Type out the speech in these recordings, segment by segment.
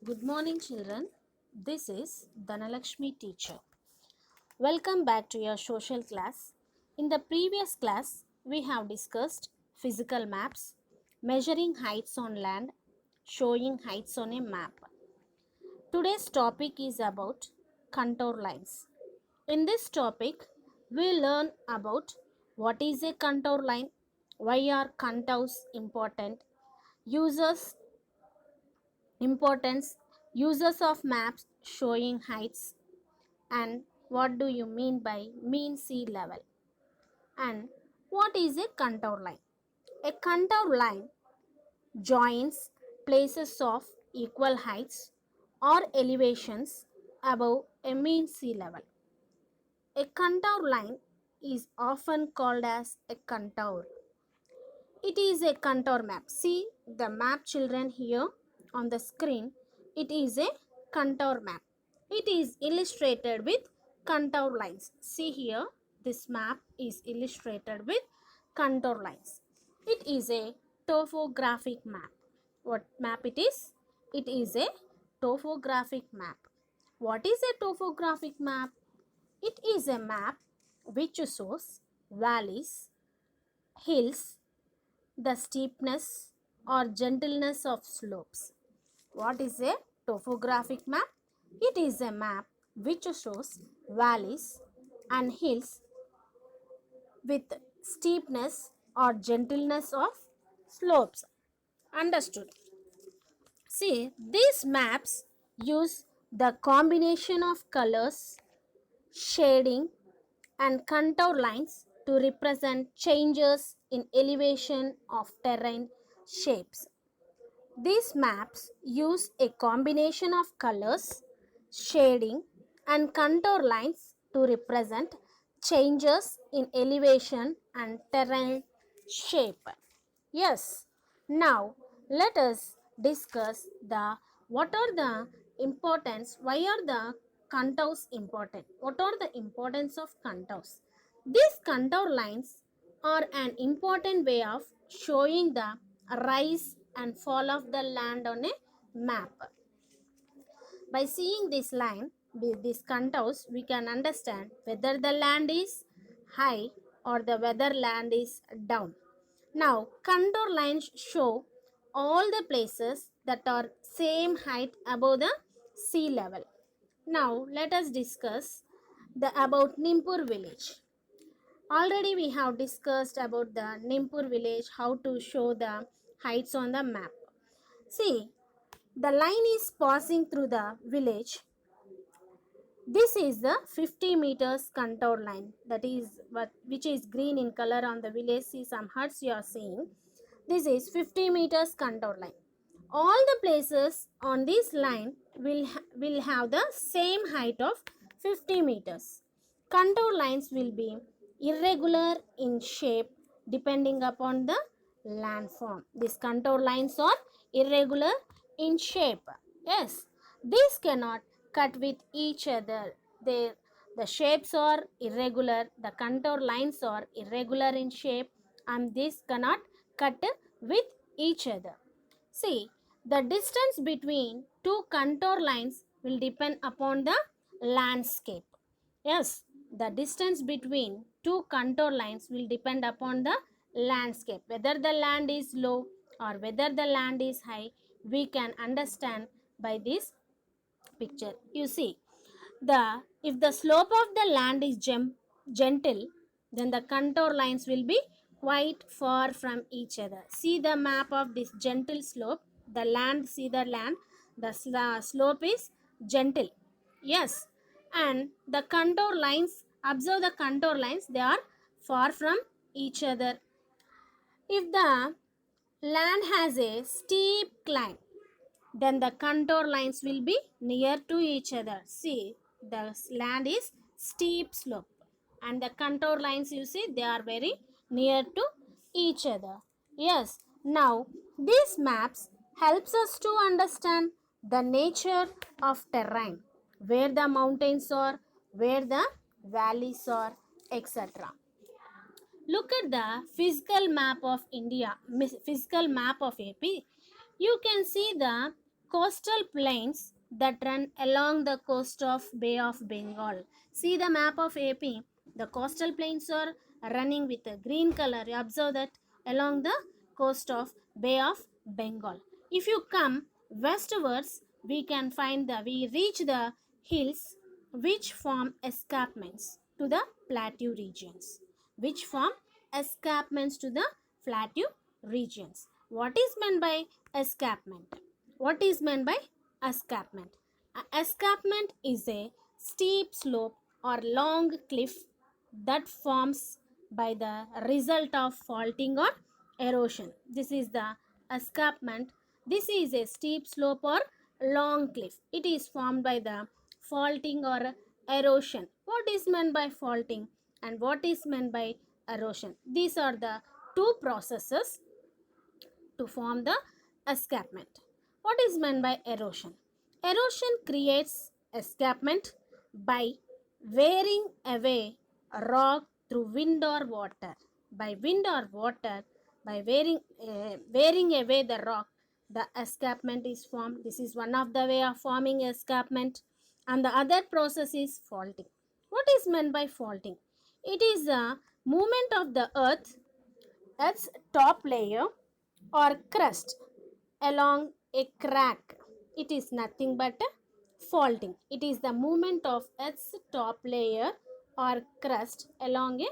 Good morning, children. This is Dhanalakshmi teacher. Welcome back to your social class. In the previous class, we have discussed physical maps, measuring heights on land, showing heights on a map. Today's topic is about contour lines. In this topic, we learn about what is a contour line, why are contours important, uses importance, uses of maps showing heights, and what do you mean by mean sea level, and what is a contour line. A contour line joins places of equal heights or elevations above a mean sea level. A contour line is often called as a contour. It is a contour map. See the map, children, here on the screen. It is a contour map. It is illustrated with contour lines. See here, this map is illustrated with contour lines. It is a topographic map. What map it is? It is a topographic map. What is a topographic map? It is a map which shows valleys, hills, the steepness or gentleness of slopes. What is a topographic map? It is a map which shows valleys and hills with steepness or gentleness of slopes. Understood? See, these maps use the combination of colors, shading, and contour lines to represent changes in elevation of terrain shapes. These maps use a combination of colors, shading, and contour lines to represent changes in elevation and terrain shape. Yes, now let us discuss the what are the importance, why are the contours important? What are the importance of contours? These contour lines are an important way of showing the rise and fall of the land on a map. By seeing this line, with these contours, we can understand whether the land is high or the whether land is down. Now, contour lines show all the places that are same height above the sea level. Now, let us discuss the about Nimpur village. Already we have discussed about the Nimpur village, how to show the heights on the map. See, the line is passing through the village. This is the 50 meters contour line, that is what which is green in color on the village. See some huts you are seeing. This is 50 meters contour line. All the places on this line will have the same height of 50 meters. Contour lines will be irregular in shape depending upon the landform. These contour lines are irregular in shape. Yes, these cannot cut with each other. The shapes are irregular, the contour lines are irregular in shape, and these cannot cut with each other. See, the distance between two contour lines will depend upon the landscape. Yes, the distance between two contour lines will depend upon the landscape. Whether the land is low or whether the land is high, we can understand by this picture. You see, the if the slope of the land is gentle, then the contour lines will be quite far from each other. See the map of this gentle slope. The land, see the land, the slope is gentle. Yes, and the contour lines, observe the contour lines, they are far from each other. If the land has a steep climb, then the contour lines will be near to each other. See, the land is steep slope and the contour lines, you see, they are very near to each other. Yes, now these maps helps us to understand the nature of terrain, where the mountains are, where the valleys are, etc. Look at the physical map of India, physical map of AP. You can see the coastal plains that run along the coast of Bay of Bengal. See the map of AP. The coastal plains are running with a green color. You observe that along the coast of Bay of Bengal. If you come westwards, we reach the hills which form escarpments to the plateau regions. Which form escarpments to the plateau regions. What is meant by escarpment? What is meant by escarpment? Escarpment is a steep slope or long cliff that forms by the result of faulting or erosion. This is the escarpment. This is a steep slope or long cliff. It is formed by the faulting or erosion. What is meant by faulting and what is meant by erosion? These are the two processes to form the escarpment. What is meant by erosion? Erosion creates escarpment by wearing away a rock through wind or water. By wind or water, by wearing away the rock, the escarpment is formed. This is one of the way of forming escarpment. And the other process is faulting. What is meant by faulting? It is a movement of the earth's top layer or crust along a crack. It is nothing but a faulting. It is the movement of its top layer or crust along a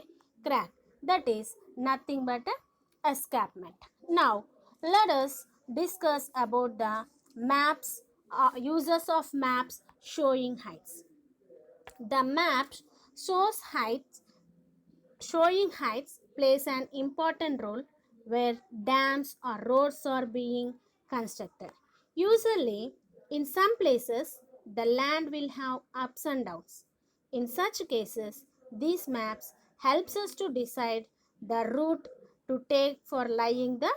crack. That is nothing but a escarpment. Now, let us discuss about the maps, uses of maps showing heights. The map shows heights showing heights plays an important role where dams or roads are being constructed. Usually, in some places, the land will have ups and downs. In such cases, these maps helps us to decide the route to take for laying the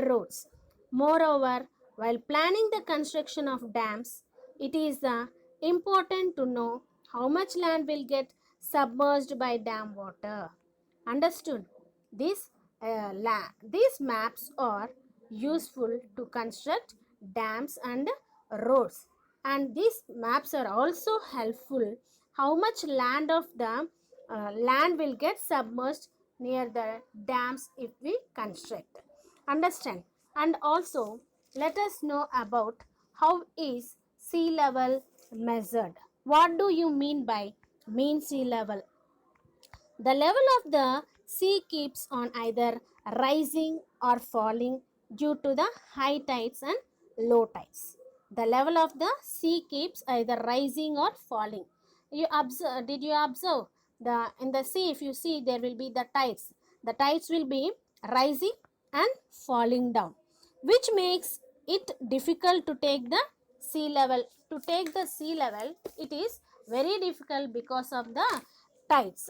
roads. Moreover, while planning the construction of dams, it is important to know how much land will get submerged by dam water. Understood? These maps are useful to construct dams and roads, and these maps are also helpful how much land will get submerged near the dams if we construct. Understand? And also let us know about how is sea level measured. What do you mean by mean sea level? The level of the sea keeps on either rising or falling due to the high tides and low tides. The level of the sea keeps either rising or falling. Did you observe the in the sea? If you see, there will be the tides. The tides will be rising and falling down, which makes it difficult to take the sea level. To take the sea level, it is very difficult because of the tides.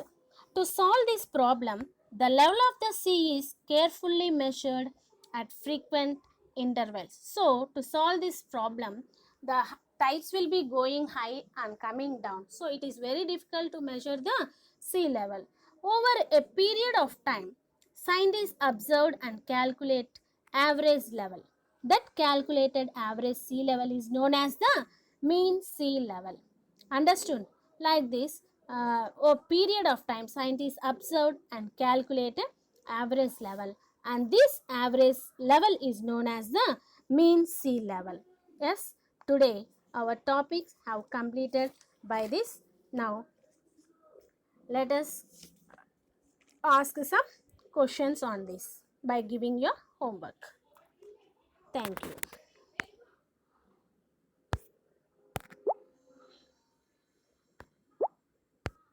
To solve this problem, the level of the sea is carefully measured at frequent intervals. So, to solve this problem, the tides will be going high and coming down. So, it is very difficult to measure the sea level. Over a period of time, scientists observed and calculate average level. That calculated average sea level is known as the mean sea level. Understood? Like this, a period of time, scientists observed and calculated average level, and this average level is known as the mean sea level. Yes, today our topics have completed by this. Now, let us ask some questions on this by giving your homework. Thank you.